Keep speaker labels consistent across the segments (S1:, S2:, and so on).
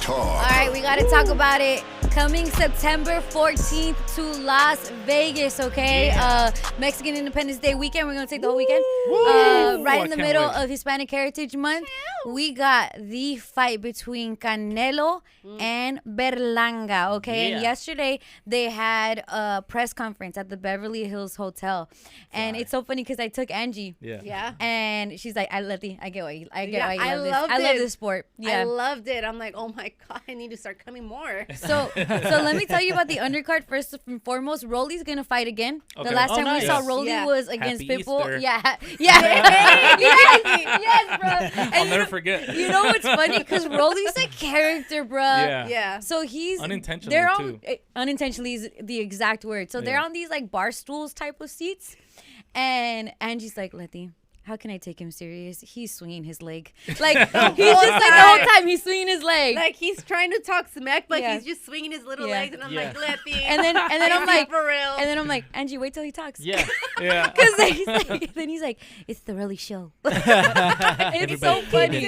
S1: talk.
S2: All right, we got to talk about it. Coming September 14th to Las Vegas, okay? Mexican Independence Day weekend. We're going to take the whole weekend. Right in the middle of Hispanic Heritage Month. We got the fight between Canelo and Berlanga, okay? And yesterday, they had a press conference at the Beverly Hills Hotel. And it's so funny because I took Angie.
S3: Yeah.
S2: And she's like, I get why you love this.
S3: I
S2: love this sport. Yeah.
S3: I loved it. I'm like, oh my God, I need to start coming more.
S2: So let me tell you about the undercard first and foremost. Rolly's gonna fight again. Okay. The last time we saw Rolly was against Pitbull.
S4: Easter.
S2: Yeah. Yes, bro. And
S4: I'll never forget.
S2: You know what's funny? Because Rolly's a character, bro.
S3: Yeah.
S2: So he's
S4: unintentionally too.
S2: Unintentionally is the exact word. So they're on these like bar stools type of seats, and Angie's like, Letty, how can I take him serious? He's swinging his leg. Like, he's just like the whole time he's swinging his leg.
S3: Like, he's trying to talk smack, but he's just swinging his little legs. And I'm like, Letty.
S2: And then I'm like,
S3: for real.
S2: And then I'm like, Angie, wait till he talks.
S4: Yeah.
S2: Because then he's like, it's the Rolly show. It's so funny.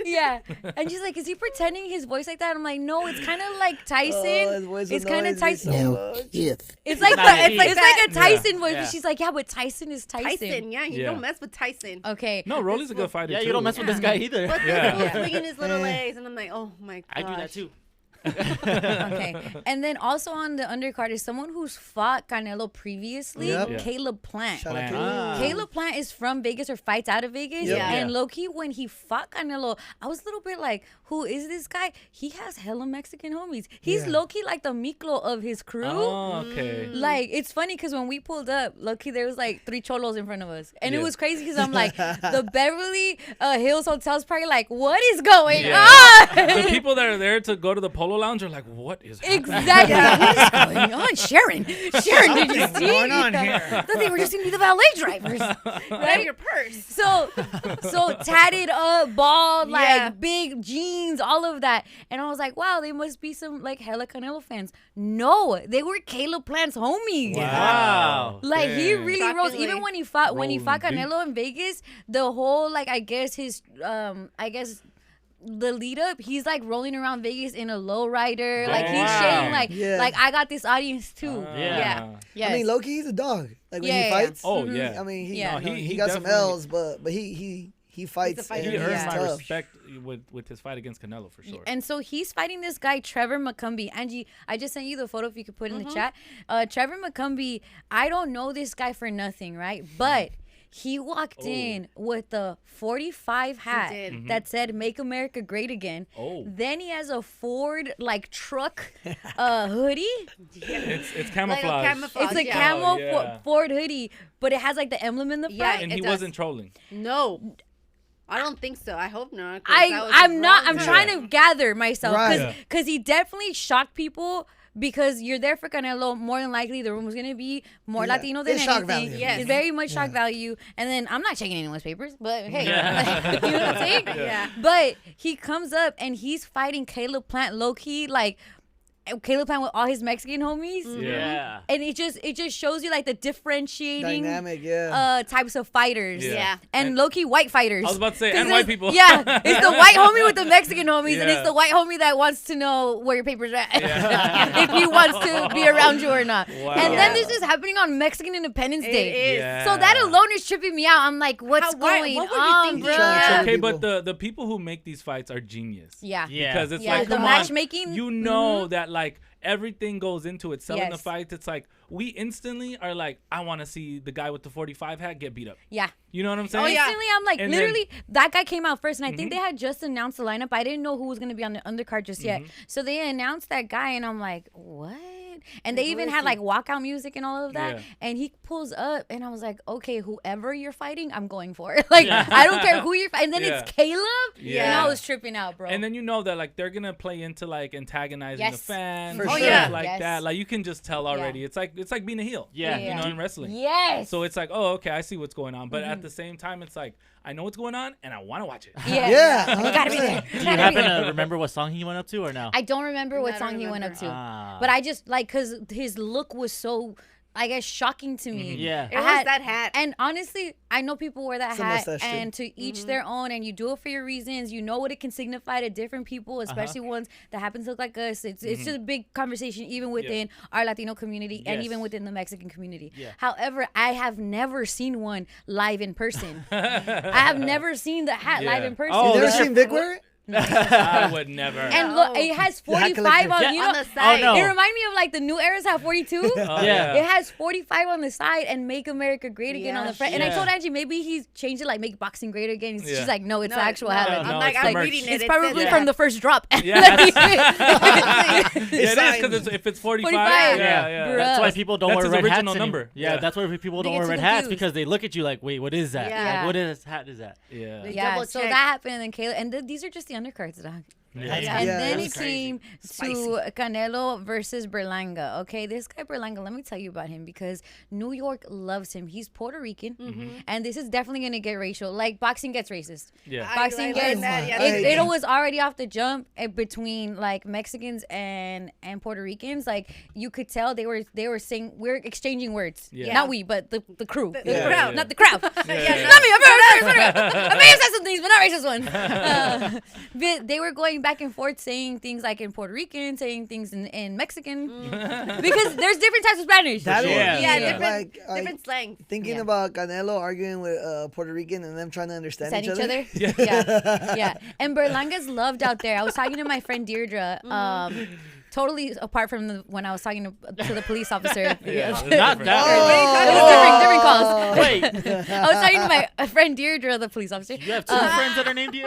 S2: Yeah. And she's like, is he pretending his voice like that? I'm like, no, it's kind of like Tyson. It's kind of Tyson.
S1: No,
S2: It's like a Tyson voice. But she's like, yeah, but Tyson is Tyson.
S3: Yeah, you don't mess with Tyson.
S2: Okay.
S4: No, Rolly's a good fighter too.
S5: You don't mess with this guy either.
S3: But this fool swinging his little legs, and I'm like, oh my God.
S5: I do that too.
S2: Okay. And then also on the undercard is someone who's fought Canelo previously, Caleb Plant. Caleb Plant is from Vegas or fights out of Vegas. And low-key, when he fought Canelo, I was a little bit like, who is this guy? He has hella Mexican homies. He's low-key like the Miklo of his crew.
S4: Oh, okay.
S2: Like, it's funny because when we pulled up, low-key, there was like 3 cholos in front of us. And it was crazy because I'm like, the Beverly Hills Hotel's probably like, what is going on?
S4: The people that are there to go to the polo lounge are like, what is happening?
S2: Exactly. What is going on? Sharon, did you see?
S6: What's going on here?
S2: Thought they were just going to be the valet drivers.
S3: Right? Your purse.
S2: So tatted up, bald, like big jeans, all of that. And I was like, wow, they must be some like hella Canelo fans. No, they were Caleb Plant's homies.
S4: Wow.
S2: Like he really rose.
S3: Shockingly.
S2: Even when he fought Canelo in Vegas, the whole like the lead up, he's like rolling around Vegas in a lowrider. Like he's showing like I got this audience too.
S5: Yeah.
S2: Yes.
S6: I mean, low-key, he's a dog. Like when he fights.
S4: Oh yeah.
S6: I mean,
S4: he
S6: he got some
S4: definitely-
S6: L's, but he fights.
S3: fighter.
S4: He
S6: and
S4: earned
S6: he's
S4: my
S6: tough.
S4: respect with his fight against Canelo for sure.
S2: And so he's fighting this guy, Trevor McCumbee. Angie, I just sent you the photo if you could put it in the chat. Trevor McCumbee, I don't know this guy for nothing, right? But he walked in with a 45 hat that said "Make America Great Again." Then he has a Ford like truck hoodie.
S4: It's camouflage.
S3: Like a camouflage.
S2: It's a camo Ford hoodie, but it has like the emblem in the front.
S4: And he wasn't trolling.
S3: No. I don't think so. I hope not.
S2: I'm not. I'm trying to gather myself
S6: Right.
S2: because he definitely shocked people. Because you're there for Canelo, more than likely the room was gonna be more Latino than
S6: It's shock
S2: anything.
S6: value.
S2: It's very much shock value. And then I'm not checking anyone's papers, but hey, you know what I'm saying?
S3: Yeah.
S2: But he comes up and he's fighting Caleb Plant low key, like Caleb Plant with all his Mexican homies.
S5: Yeah.
S2: And it just shows you like the differentiating
S6: Dynamic,
S2: types of fighters.
S3: Yeah.
S2: And low-key white fighters.
S4: I was about to say, and white people.
S2: Yeah. It's the white homie with the Mexican homies, and it's the white homie that wants to know where your papers are at. If he wants to be around you or not.
S4: Wow.
S2: And then this is happening on Mexican Independence Day.
S3: It is.
S4: Yeah.
S2: So that alone is tripping me out. I'm like, what's going
S3: what were you
S2: on,
S3: thinking?
S2: bro?
S6: Yeah.
S4: Okay, but the people who make these fights are genius.
S2: Yeah.
S4: Because it's
S2: Yeah,
S4: like,
S2: the
S4: come
S2: matchmaking.
S4: on, you know that like everything goes into it. Selling the
S2: Yes.
S4: fights, it's like we instantly are like, I want to see the guy with the 45 hat get beat up.
S2: Yeah.
S4: You know what I'm saying?
S3: Oh, yeah.
S2: Instantly, I'm like,
S4: And
S2: literally, that guy came out first, and I think they had just announced the lineup. I didn't know who was going to be on the undercard just yet. So they announced that guy, and I'm like, what? And they even had like walkout music and all of that.
S4: Yeah.
S2: And he pulls up, and I was like, okay, whoever you're fighting, I'm going for it. Like, I don't care who you're fighting. And then it's Caleb.
S4: Yeah.
S2: And I was tripping out, bro.
S4: And then you know that like they're gonna play into like antagonizing the
S2: Yes.
S4: fans,
S6: For
S4: stuff
S6: sure.
S4: like
S2: Yes.
S4: that. Like you can just tell already. It's like being a heel.
S5: Yeah.
S4: You know, in wrestling.
S2: Yes.
S4: So it's like, oh, okay, I see what's going on. But at the same time, it's like I know what's going on and I want to watch it.
S2: Yeah.
S6: Yeah,
S2: You gotta be there.
S6: 100%.
S5: Do you happen to remember what song he went up to or no?
S2: I don't remember what
S3: I
S2: song
S3: don't
S2: he went up
S3: remember.
S2: to. But I just, like, because his look was so I guess, shocking to me.
S5: Yeah.
S3: It was that hat.
S2: And honestly, I know people wear that
S6: It's a
S2: hat,
S6: mustache, too.
S2: and to each their own, and you do it for your reasons. You know what it can signify to different people, especially ones that happen to look like us. It's just a big conversation, even within our Latino community and even within the Mexican community.
S5: Yeah.
S2: However, I have never seen one live in person. I have never seen the hat live in person.
S6: You never seen Vic wear it?
S4: I would never.
S2: And look, it has 45
S6: collector.
S2: on, you know,
S3: on the side.
S5: Oh, no.
S2: it reminds me of like the new eras have 42.
S5: Yeah.
S2: It has 45 on the side and Make America Great Again on the front. And I
S5: Yeah.
S2: told Angie maybe he's changed it like Make Boxing Great Again.
S4: Yeah.
S2: She's like, no, it's
S3: No,
S2: the actual
S3: no.
S2: hat.
S3: I'm
S4: no,
S3: like,
S4: it's the
S3: I'm
S4: merch.
S3: reading it.
S2: It's
S3: It
S2: probably
S3: says
S2: from the first drop.
S4: Yeah,
S2: Like-
S4: it is because if it's 45,
S2: 45.
S4: yeah.
S2: Bruh.
S5: That's why people don't
S4: That's
S5: wear
S4: his
S5: red hats
S4: original
S5: anymore.
S4: number.
S5: Yeah,
S4: Yeah.
S5: that's why people
S2: They
S5: don't
S2: get
S5: wear
S2: too
S5: red hats
S2: confused.
S5: because they look at you like, wait, what is that?
S2: Yeah.
S5: Like, what is hat is that?
S4: Yeah.
S2: Yeah,
S3: double
S2: so
S3: check.
S2: that happened, and then Kayla, and these are just the undercards, dog.
S5: Yeah.
S2: And then
S6: that's
S2: it came to Canelo versus Berlanga. Okay, this guy Berlanga, let me tell you about him because New York loves him. He's Puerto Rican, and this is definitely gonna get racial. Like boxing gets racist.
S4: Yeah.
S2: Boxing
S3: I
S2: gets
S3: learned that, yeah.
S2: it was already off the jump between like Mexicans and Puerto Ricans. Like you could tell they were saying we're exchanging words.
S4: Yeah.
S2: Not we, but the crew, the
S3: Yeah.
S2: crowd,
S3: Yeah.
S2: not the crowd.
S4: Yeah.
S2: Not me. I may have said some things, but not racist ones. But they were going back and forth saying things like in Puerto Rican, saying things in Mexican, because there's different types of Spanish.
S6: That
S5: Yeah.
S6: one.
S3: Yeah,
S6: Like,
S3: different slang.
S6: Thinking
S2: Yeah.
S6: about Canelo arguing with Puerto Rican and them trying to understand
S2: Understand
S6: each
S2: each
S6: other.
S2: other. Yeah. And Berlanga's loved out there. I was talking to my friend Deirdre. Totally apart from when I was talking to the police officer.
S4: Yeah,
S2: It was
S4: it's
S5: Not
S4: different.
S5: that.
S2: different calls.
S5: Wait,
S2: I was talking to my friend Deirdre, the police officer.
S5: you have two friends that are named you?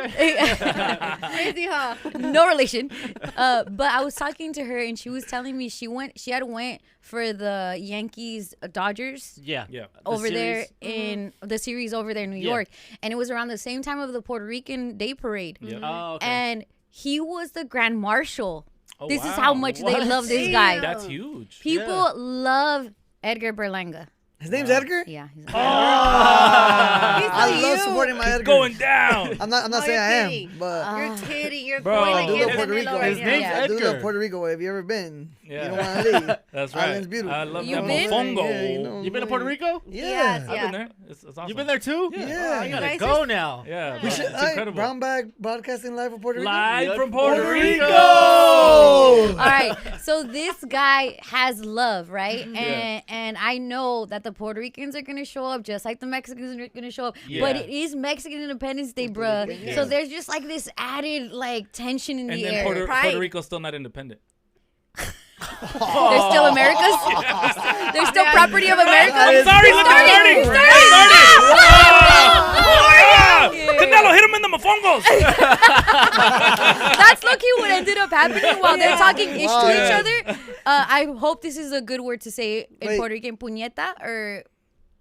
S3: Crazy, huh?
S2: No relation. But I was talking to her and she was telling me she had went for the Yankees Dodgers
S5: Yeah.
S4: Yeah.
S2: over there
S5: series.
S2: in the series over there in New
S5: Yeah.
S2: York, and it was around the same time of the Puerto Rican Day Parade.
S4: Yeah.
S5: Oh, okay.
S2: And he was the grand marshal.
S4: Oh,
S2: This is
S4: wow.
S2: how much they
S5: What?
S2: love this guy.
S4: That's huge.
S2: People love Edgar Berlanga.
S6: His name's Edgar.
S2: Yeah. He's
S6: I love supporting my Edgar.
S4: Going down.
S6: I'm not
S3: Oh,
S6: saying
S3: you're
S6: I am,
S3: kidding.
S6: but
S3: You're kidding. You're
S4: Bro.
S3: going
S4: I do
S3: against
S6: love Puerto
S3: Canelo
S6: Rico.
S3: right
S5: His
S3: now.
S5: name's
S2: Yeah.
S6: I do love
S5: Edgar.
S6: Puerto Rico. Have you ever been?
S4: Yeah.
S6: You don't want to leave.
S4: That's right.
S6: Island's beautiful.
S4: I love
S2: You
S4: that
S2: been?
S4: mofongo.
S6: Yeah, you know.
S5: You been to Puerto Rico?
S6: Yeah.
S3: Yes,
S4: I've
S3: yeah.
S4: been there. It's awesome.
S5: You been there too?
S6: Yeah.
S5: I
S3: You
S5: gotta
S3: guys
S5: go
S3: are-
S5: now.
S4: Yeah.
S6: We
S4: bro.
S6: should.
S4: It's incredible.
S6: Brown bag broadcasting live from Puerto Rico.
S4: Live from
S5: Puerto
S4: Puerto
S5: Rico.
S4: Rico.
S6: Oh.
S2: All right, so this guy has love, right?
S4: Yeah.
S2: And I know that the Puerto Ricans are gonna show up just like the Mexicans are gonna show up.
S4: Yeah.
S2: But it is Mexican Independence Day, bruh.
S6: Rican,
S2: So
S6: yeah.
S2: there's just like this added like tension in
S4: And
S2: the
S4: then
S2: air.
S4: Puerto
S3: Pride.
S4: Rico's still not independent.
S2: They're still America's. They're still property of America.
S4: I'm sorry, look at
S2: Starting.
S4: starting. Canelo hit him in the mofongos.
S2: That's low-key what ended up happening while they're talking ish to each
S4: Yeah.
S2: other. I hope this is a good word to say in
S6: Wait.
S2: Puerto Rican. Puñeta or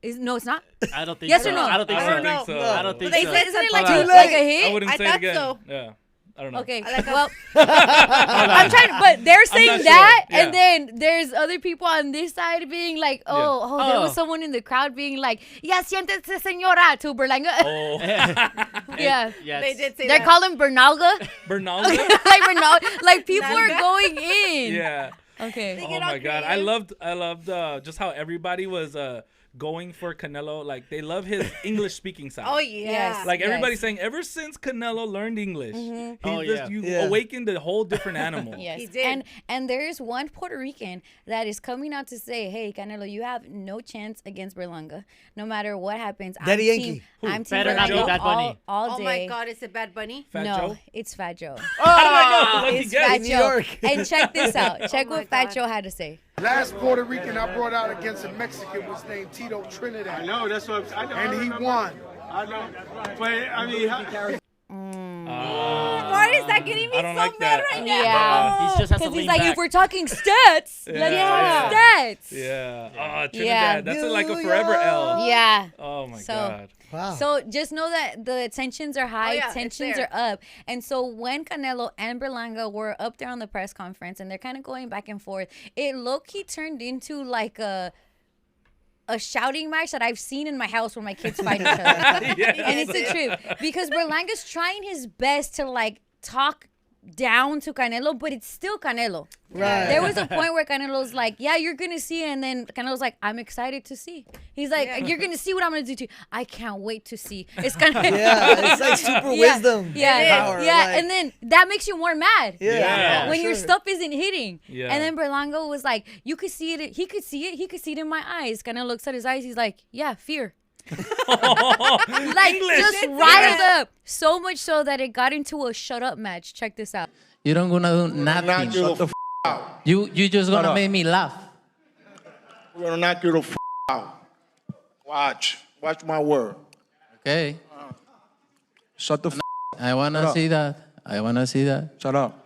S2: no, it's not.
S5: I don't think
S2: Yes
S5: so.
S2: or no?
S5: I don't think
S4: I
S5: so.
S4: don't think so.
S5: I don't think
S3: They
S5: so.
S3: said
S2: Isn't it
S3: something.
S2: like,
S6: Too
S2: like a
S6: late.
S2: hit?
S4: I wouldn't
S3: I
S4: say it
S3: thought
S4: again.
S3: so.
S4: Yeah. I don't know.
S2: Okay.
S3: like
S2: Well, I'm trying, but they're saying
S4: not
S2: that,
S4: sure.
S2: and then there's other people on this side being like, oh, there was
S5: Oh.
S2: someone in the crowd being like, "Ya siéntese, señora," to Berlanga.
S4: Oh.
S2: Yeah.
S5: Yeah,
S3: They
S5: it's-
S3: did say
S2: They're
S3: that.
S2: calling Bernalga.
S4: Bernalga?
S2: Like Bernal, like people are
S3: Nalga?
S2: going in.
S4: Yeah.
S2: Okay.
S4: Oh
S3: get all
S4: my god, I
S3: creative.
S4: loved just how everybody was going for Canelo. Like they love his English speaking side.
S3: Oh, yeah.
S2: Yes.
S4: Like everybody's
S2: Yes.
S4: saying, ever since Canelo learned English,
S5: Oh, yeah.
S4: you
S6: Yeah.
S4: awakened a whole different animal.
S2: Yes.
S3: He did.
S2: And there is one Puerto Rican that is coming out to say, "Hey, Canelo, you have no chance against Berlanga. No matter what happens,
S6: Daddy
S2: I'm
S6: Yankee.
S2: team, I'm team
S5: Better not be
S2: Berlanga
S5: Bad Bunny.
S2: all
S3: Oh,
S2: day."
S3: my God. Is it Bad Bunny?
S4: Fat
S2: no,
S4: Joe?
S2: it's Fat Joe.
S4: How do I know? Lucky
S2: It's
S4: guess.
S2: Fat
S6: New
S2: Joe.
S6: York.
S2: And check this out. Check
S3: my
S2: what Fat
S3: God.
S2: Joe had to say.
S1: Last Puerto Rican I brought out against a Mexican was named Tito Trinidad.
S7: I know, that's what I know. I
S1: And he
S7: remember.
S1: won.
S7: I know. But, I mean,
S3: Why is that getting me
S4: I
S3: so
S4: don't
S3: mad
S4: like that.
S3: right now?
S2: Yeah.
S5: He just has to
S2: Because he's
S5: lean
S2: like,
S5: back.
S2: if we're talking stats, let's
S4: Yeah.
S2: talk stats.
S4: Yeah. Oh, Trinidad.
S2: Yeah.
S4: That's like a
S6: New
S4: forever L.
S2: Yeah.
S4: Oh my
S2: So-
S4: god.
S6: Wow.
S2: So just know that the tensions are high,
S3: Oh, yeah, it's
S2: tensions
S3: there.
S2: are up. And so when Canelo and Berlanga were up there on the press conference and they're kind of going back and forth, it low-key turned into like a shouting match that I've seen in my house when my kids fight each other.
S4: Yes.
S2: And it's the truth. Because Berlanga's trying his best to like talk down to Canelo, but it's still Canelo.
S6: Right.
S2: There was a point where Canelo's like, yeah, you're going to see it. And then Canelo's like, I'm excited to see. He's like, you're going to see what I'm going to do to you. I can't wait to see. It's kind of...
S6: Yeah, it's like super wisdom.
S2: Yeah,
S6: power,
S2: yeah.
S6: like-
S2: And then that makes you more mad.
S6: Yeah.
S2: When
S6: sure.
S2: your stuff isn't hitting.
S4: Yeah.
S2: And then Berlanga was like, you could see it. He could see it. He could see it in my eyes. Canelo looks at his eyes. He's like, yeah, fear. Like, just riled up. So much so that it got into a shut up match. Check this out.
S8: You don't gonna do nothing.
S7: Shut the f out.
S8: You just gonna
S7: up.
S8: make me laugh.
S7: We're gonna knock you the f out. Watch my word.
S8: Okay.
S7: Shut the f.
S8: I wanna see that. I wanna see that.
S7: Shut up.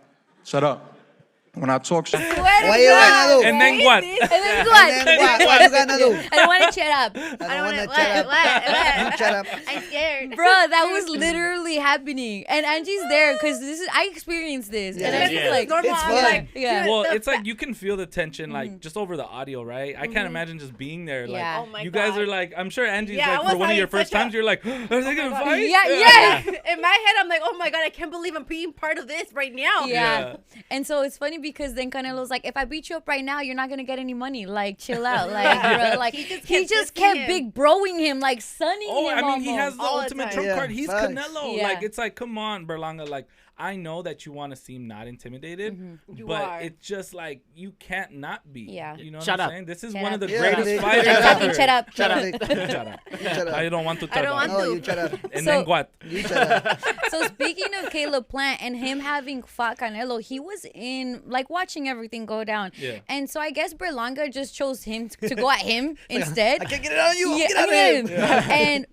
S7: When I talk shit.
S6: Why you gonna do?
S4: And then what?
S2: And then what?
S6: And then what you gonna do?
S2: I don't want to shut up.
S6: I don't want to
S3: What?
S6: shut up.
S3: What?
S6: You shut up.
S3: I'm scared.
S2: Bro, that was literally happening. And Angie's there because I experienced this. And I'm just like,
S3: Normal.
S6: It's
S3: I'm
S6: fun.
S3: like,
S2: yeah.
S4: Well, it's like you can feel the tension, like just over the audio, right? I can't imagine just being there. Like,
S2: Yeah.
S3: Oh my
S4: you guys
S3: God.
S4: are like, I'm sure Angie's
S3: Yeah, I
S4: like,
S3: was
S4: for one of your
S3: having
S4: first
S3: such a-
S4: times, you're like, are they gonna fight?
S2: Yeah.
S3: In my head, I'm like, oh my God, I can't believe I'm being part of this right now.
S2: Yeah. And so it's funny because then Canelo's like, if I beat you up right now, you're not gonna get any money. Like, chill out. Like, bro, like he just kept
S3: him.
S2: big broing him, like sunning
S4: Oh,
S2: him.
S4: I mean, he
S2: almost.
S4: has the
S3: All the
S4: ultimate
S3: time.
S4: trump
S6: Yeah,
S4: card. He's
S6: facts.
S4: Canelo.
S2: Yeah.
S4: Like, it's like, come on, Berlanga. Like, I know that you want to seem not intimidated,
S3: You
S4: but
S3: are.
S4: it's just like you can't not be.
S2: Yeah.
S4: You know
S5: Shut
S4: what I'm
S5: up.
S4: saying? This is
S2: Shut
S4: one
S2: up.
S4: of the
S6: Yeah,
S4: greatest
S6: they-
S4: fighters
S6: shut
S2: Talking,
S4: ever.
S2: shut up.
S6: Shut up.
S4: Shut up.
S6: Shut up.
S4: I don't want to
S3: I don't
S4: talk.
S3: want
S6: No,
S3: to.
S6: you shut up.
S4: And
S2: So-
S4: then what?
S6: You shut up.
S2: So speaking of Caleb Plant and him having fought Canelo, he was in like watching everything go down.
S4: Yeah.
S2: And so I guess Berlanga just chose him to go at him instead.
S6: I can't get it on you.
S2: Yeah,
S6: Get out of here.
S2: And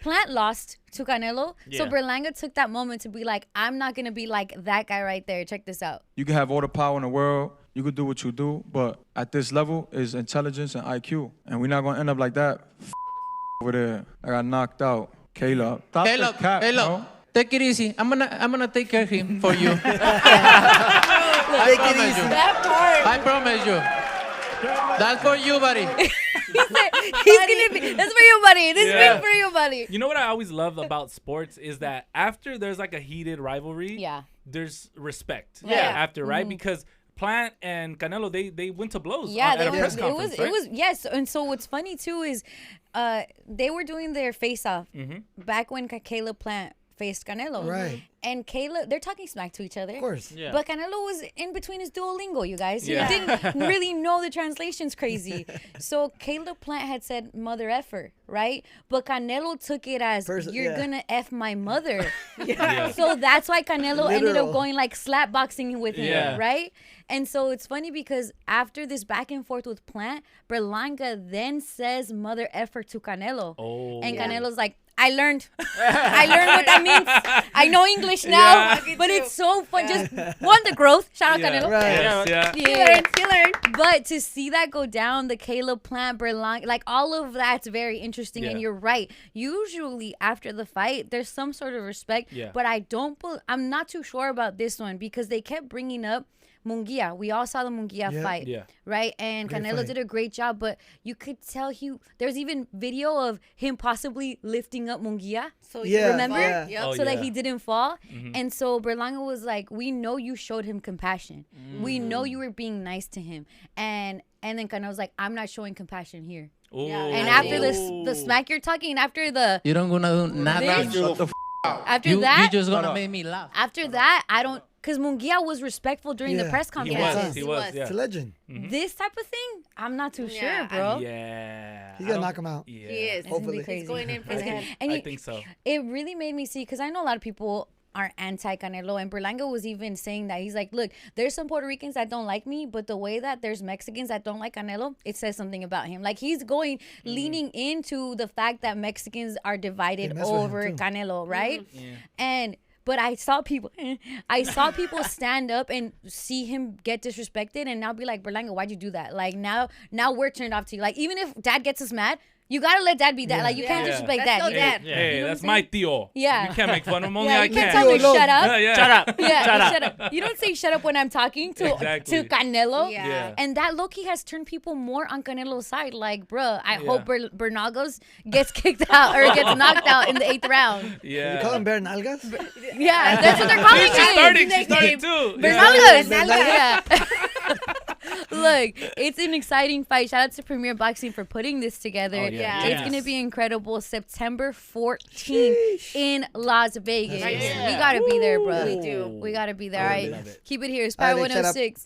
S2: Plant lost to Canelo. So
S5: Yeah.
S2: Berlanga took that moment to be like, I'm not going to be like that guy right there. Check this out.
S9: You can have all the power in the world. You could do what you do, but at this level is intelligence and IQ, and we're not gonna end up like that. Over there, I got knocked out. Caleb, stop
S8: Caleb,
S9: the cap,
S8: Caleb, take it easy. I'm gonna take care of him for you.
S6: Take it
S8: promise
S6: easy.
S8: you.
S3: That part.
S8: I promise you. That's for you, buddy.
S2: He's gonna be. That's for you, buddy. This
S4: Yeah.
S2: is for you, buddy.
S4: You know what I always love about sports is that after there's like a heated rivalry,
S2: Yeah.
S4: there's respect.
S2: Yeah.
S4: After, right? Because Plant and Canelo, they went to blows.
S2: Yeah,
S4: at a
S2: they
S4: press
S2: were,
S4: conference, right?
S2: it was yes. And so what's funny too is, they were doing their face off back when Caleb Plant faced Canelo.
S6: Right.
S2: And Caleb, they're talking smack to each other.
S6: Of course.
S5: Yeah.
S2: But Canelo was in between his Duolingo, you guys.
S4: Yeah.
S2: He didn't really know the translations crazy. So Caleb Plant had said mother effer, right? But Canelo took it as you're
S6: yeah.
S2: gonna F my mother.
S4: Yeah.
S2: So that's why Canelo ended up
S6: Literal.
S2: going like slap boxing with him,
S4: Yeah.
S2: right? And so it's funny because after this back and forth with Plant, Berlanga then says mother effer to Canelo.
S4: Oh.
S2: And Canelo's like, I learned what that means. I know English now,
S4: Yeah.
S2: but it's so fun. Just the growth. Shout out
S4: Yeah.
S2: Canelo.
S6: Right.
S4: Yes, yeah.
S2: Yeah.
S3: He learned.
S2: But to see that go down, the Caleb Plant, Berlanga, like all of that's very interesting. And
S4: Yeah.
S2: you're right. Usually after the fight, there's some sort of respect.
S4: Yeah.
S2: But I'm not too sure about this one because they kept bringing up Munguia. We all saw the Munguia fight,
S4: Yeah.
S2: right? And
S6: Great
S2: Canelo
S6: fight.
S2: did a great job, but you could tell there's even video of him possibly lifting up Munguia.
S3: So
S6: Yeah,
S2: Remember?
S6: yeah.
S3: Yep.
S4: Oh,
S2: So that
S4: yeah.
S2: he didn't fall. And so Berlanga was like, we know you showed him compassion. We know you were being nice to him. And then Canelo's like, I'm not showing compassion here.
S4: Ooh.
S2: And after the smack you're talking, after
S8: You don't gonna do nothing.
S9: Shut the
S2: after
S8: You
S2: that,
S8: just gonna make me laugh.
S2: after that, I don't, because Munguia was respectful during the
S6: Yeah.
S2: press
S4: He
S2: conferences.
S4: was. He was.
S6: It's
S4: Yeah.
S6: a legend.
S2: This type of thing, I'm not too sure,
S3: Yeah,
S2: bro.
S4: Yeah.
S6: He's
S4: I
S6: gonna
S4: don't-
S6: knock him out.
S4: Yeah.
S3: He is.
S2: It's gonna be
S6: Hopefully.
S2: crazy.
S3: He's going in for
S2: It's
S3: the
S2: gonna-
S3: head.
S2: and
S4: I
S2: it-
S4: think so.
S2: It really made me see, because I know a lot of people are anti-Canelo, and Berlanga was even saying that. He's like, look, there's some Puerto Ricans that don't like me, but the way that there's Mexicans that don't like Canelo, it says something about him. Like, he's leaning into the fact that Mexicans are divided
S6: They mess with him,
S2: over
S6: too.
S2: Canelo, right? But I saw people stand up and see him get disrespected, and now be like, Berlanga, why'd you do that? Like, now we're turned off to you. Like, even if Dad gets us mad, You gotta let dad be dad. Like you can't just be like
S3: That's
S2: dad.
S3: so dad.
S4: Hey,
S2: You know
S4: that's
S2: what I'm
S4: my
S2: saying?
S4: tío.
S2: Yeah.
S4: You can't make fun of him. Only
S2: Yeah,
S4: I
S2: you can't
S4: can.
S2: tell me shut up.
S4: Yeah.
S5: Shut up.
S2: Yeah, shut up. You don't say shut up when I'm talking to
S4: Exactly.
S2: Canelo.
S3: Yeah.
S2: And that Loki has turned people more on Canelo's side. Like, bruh, I hope Bernagos gets kicked out or gets knocked out in the 8th round.
S4: Yeah.
S6: You call him Bear Nalgas?
S2: Yeah, that's what they're calling
S4: She's starting too.
S2: Bernagos.
S6: Berlanga.
S2: Yeah. Look, it's an exciting fight. Shout out to Premier Boxing for putting this together.
S4: Oh, yeah.
S2: It's going to be incredible. September 14th in Las Vegas.
S3: Right.
S2: We got to be there, bro.
S3: We do.
S2: We got to be there. All right.
S4: love it.
S2: Keep it here. Spire
S6: Alex, shut up.
S2: 106.